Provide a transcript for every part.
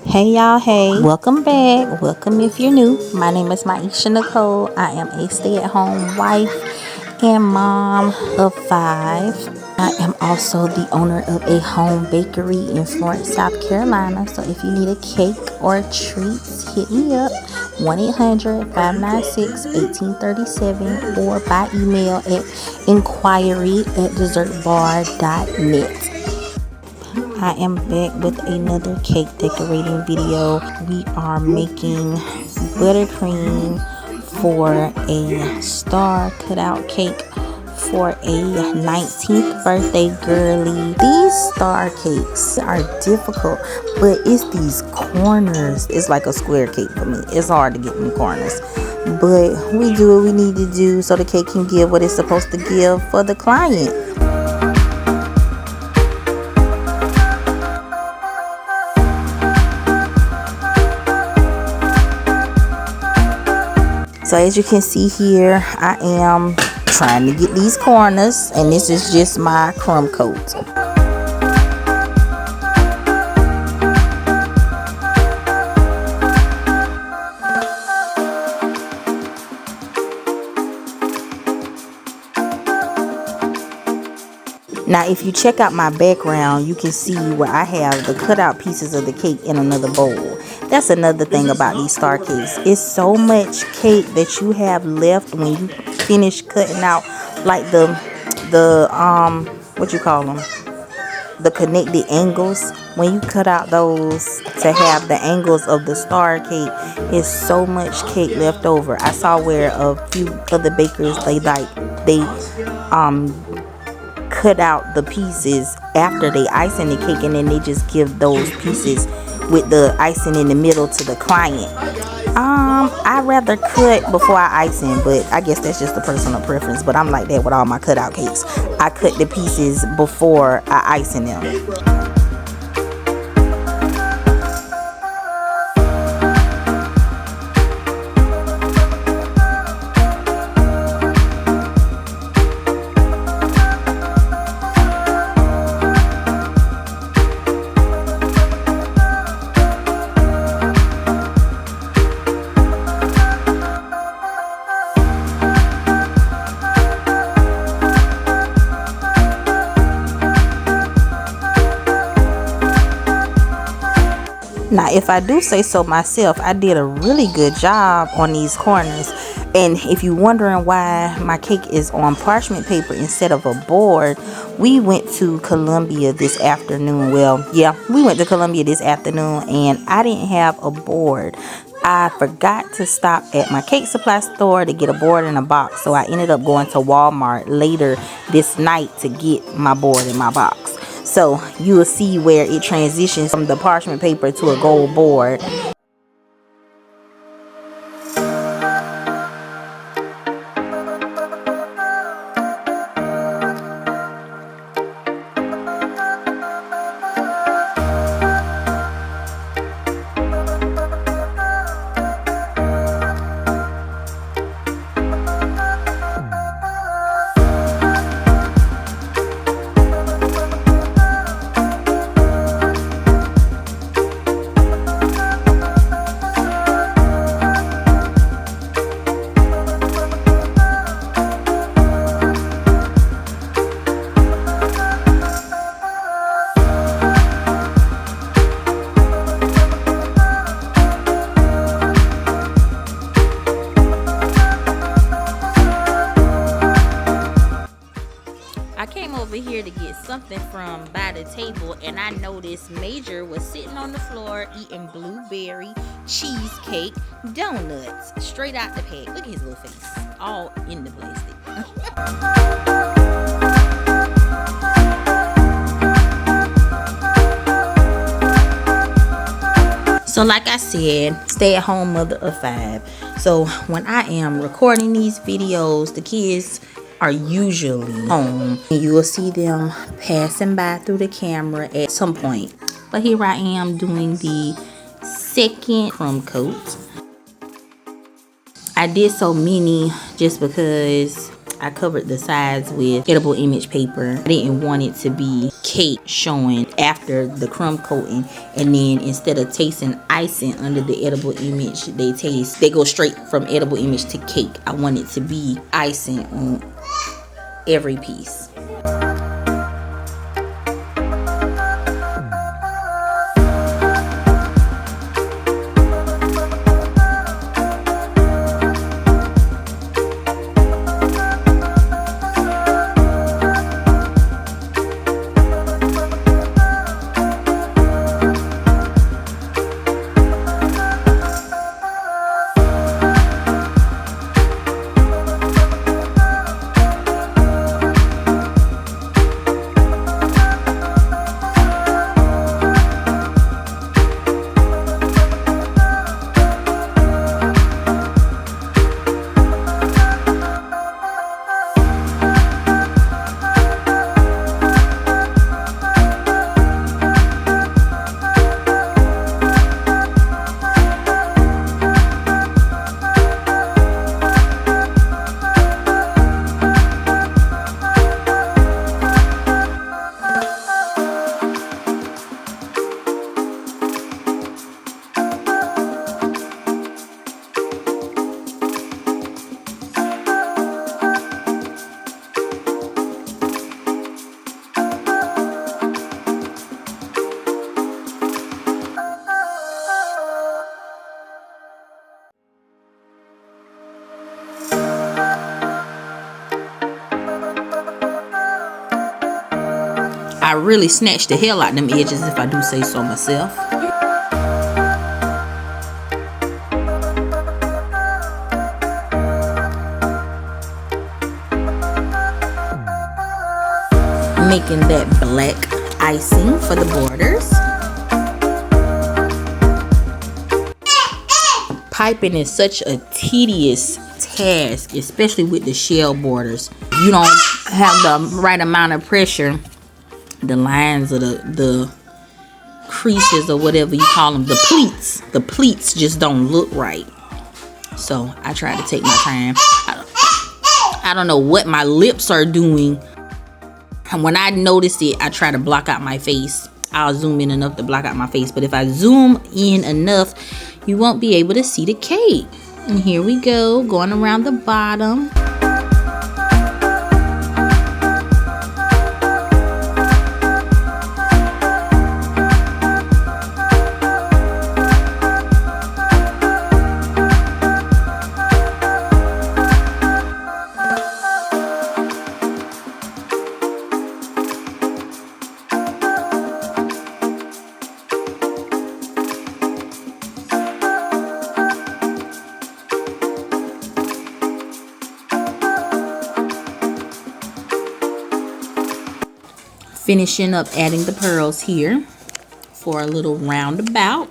Hey y'all, hey, welcome back. Welcome if you're new. My name is Maisha Nicole. I am a stay-at-home wife and mom of 5. I am also the owner of a home bakery in Florence, South Carolina. So if you need a cake or treats, hit me up 1-800-596-1837 or by email at inquiry@dessertbar.net. I am back with another cake decorating video. We are making buttercream for a star cutout cake for a 19th birthday girly. These star cakes are difficult, but it's these corners. It's like a square cake for me. It's hard to get in the corners, but we do what we need to do so the cake can give what it's supposed to give for the client. So as you can see here, I am trying to get these corners, and this is just my crumb coat. Now if you check out my background, you can see where I have the cutout pieces of the cake in another bowl. That's another thing about these star cakes. It's so much cake that you have left when you finish cutting out, like the what you call them, the connected angles. When you cut out those to have the angles of the star cake, it's so much cake left over. I saw where a few other bakers they cut out the pieces after they icing the cake, and then they just give those pieces with the icing in the middle to the client. I'd rather cut before I icing, but I guess that's just a personal preference. But I'm like that with all my cutout cakes. I cut the pieces before I icing them. Now, if I do say so myself, I did a really good job on these corners. And if you're wondering why my cake is on parchment paper instead of a board, we went to Columbia this afternoon. Well, yeah, we went to Columbia this afternoon, and I didn't have a board. I forgot to stop at my cake supply store to get a board in a box. So I ended up going to Walmart later this night to get my board in my box. So you will see where it transitions from the parchment paper to a gold board. I came over here to get something from by the table, and I noticed Major was sitting on the floor eating blueberry cheesecake donuts straight out the pack. Look at his little face, all in the plastic. So like I said, stay-at-home mother of 5. So when I am recording these videos, the kids are usually home. You will see them passing by through the camera at some point. But here I am doing the second crumb coat. I I did so many just because I covered the sides with edible image paper. I didn't want it to be cake showing after the crumb coating, and then instead of tasting icing under the edible image, they go straight from edible image to cake. I want it to be icing on every piece. I really snatched the hell out of them edges, if I do say so myself. Making that black icing for the borders. Piping is such a tedious task, especially with the shell borders. If you don't have the right amount of pressure, the lines of the creases or whatever you call them, the pleats just don't look right. So I try to take my time. I don't know what my lips are doing, and when I notice it, I try to block out my face. I'll zoom in enough to block out my face, but if I zoom in enough, you won't be able to see the cake. And here we go, going around the bottom. Finishing up adding the pearls here for a little roundabout.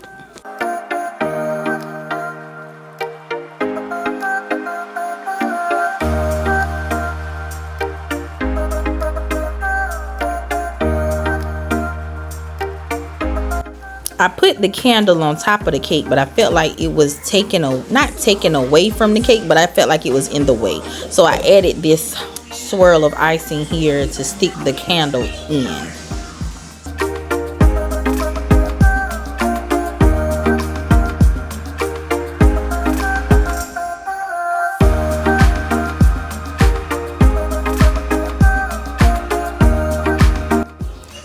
I put the candle on top of the cake, but I felt like it was not taken away from the cake, but I felt like it was in the way. So I added this swirl of icing here to stick the candle in.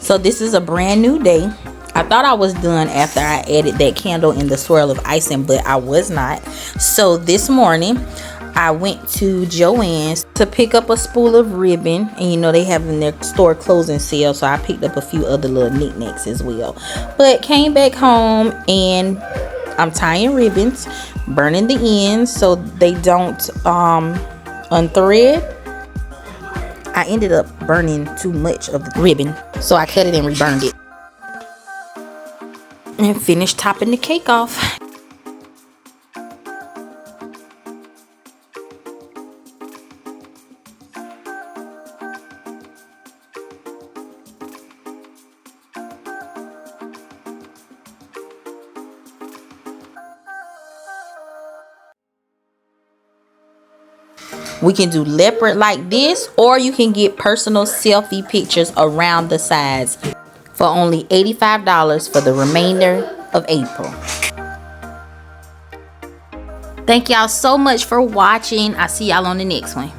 So this is a brand new day. I thought I was done after I added that candle in the swirl of icing, but I was not. So this morning I went to Joann's to pick up a spool of ribbon, and you know they have in their store closing sale, so I picked up a few other little knickknacks as well. But came back home and I'm tying ribbons, burning the ends so they don't unthread. I ended up burning too much of the ribbon, so I cut it and reburned it. And finished topping the cake off. We can do leopard like this, or you can get personal selfie pictures around the sides for only $85 for the remainder of April. Thank y'all so much for watching. I'll see y'all on the next one.